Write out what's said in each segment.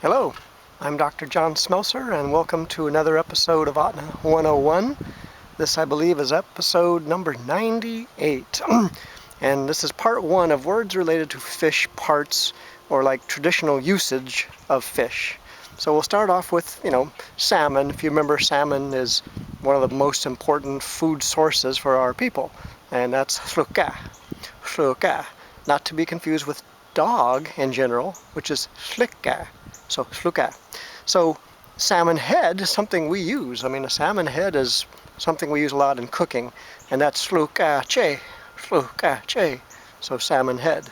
Hello, I'm Dr. John Smelser, and welcome to another episode of Ahtna 101. This, I believe, is episode number 98. And this is part one of words related to fish parts, or like traditional usage of fish. So we'll start off with, salmon. If you remember, salmon is one of the most important food sources for our people, and that's sluka. Sluka. Not to be confused with dog in general, which is slicka. So sluka. So salmon head is something we use. A salmon head is something we use a lot in cooking, and that's sluka. So salmon head.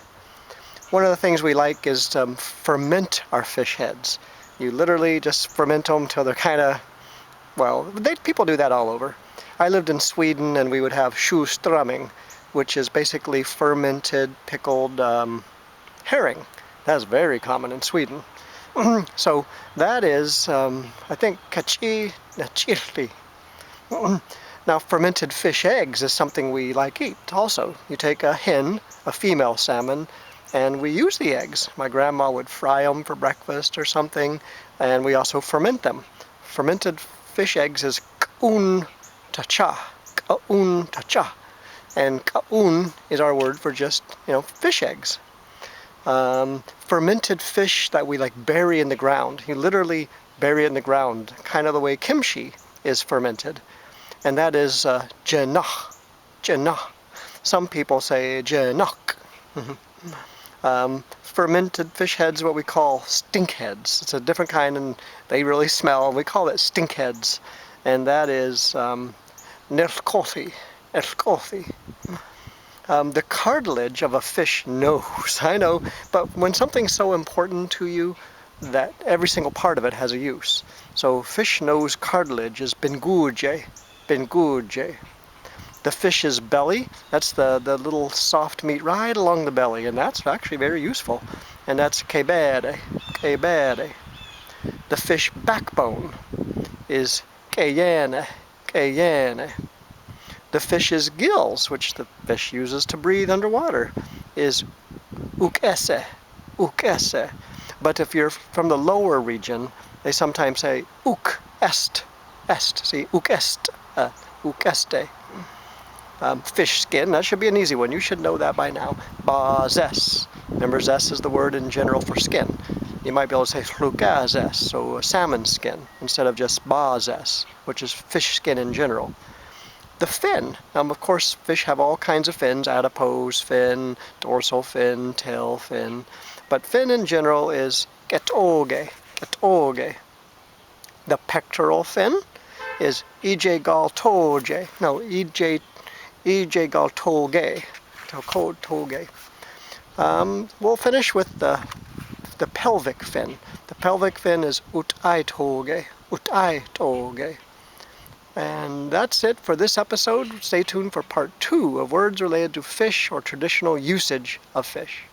One of the things we like is to ferment our fish heads. You literally just ferment them till they're people do that all over. I lived in Sweden, and we would have surströmming, which is basically fermented, pickled herring. That's very common in Sweden. So that is, I think, kachi chili. Now, fermented fish eggs is something we like eat also. You take a hen, a female salmon, and we use the eggs. My grandma would fry them for breakfast or something, and we also ferment them. Fermented fish eggs is ka'un tacha. Ka'un tacha. And ka'un is our word for just, fish eggs. Fermented fish that we bury in the ground. You literally bury it in the ground, kind of the way kimchi is fermented. And that is jenach. Jenach. Some people say jenach. Fermented fish heads, what we call stink heads. It's a different kind, and they really smell. We call it stink heads. And that is nerkothi. The cartilage of a fish nose, I know, but when something's so important to you that every single part of it has a use. So fish nose cartilage is benguje. The fish's belly, that's the little soft meat right along the belly, and that's actually very useful. And that's kebere. The fish backbone is keyene. The fish's gills, which the fish uses to breathe underwater, is ukese. But if you're from the lower region, they sometimes say uk est. See, ukeste. Fish skin, that should be an easy one. You should know that by now. Bazes. Remember, zes is the word in general for skin. You might be able to say flukazes, so salmon skin, instead of just bazes, which is fish skin in general. The fin. Of course, fish have all kinds of fins, adipose fin, dorsal fin, tail fin. But fin in general is getoge. The pectoral fin is ijegaltoge. No, ijegaltoge. We'll finish with the pelvic fin. The pelvic fin is utaitoge. And that's it for this episode. Stay tuned for part 2 of words related to fish or traditional usage of fish.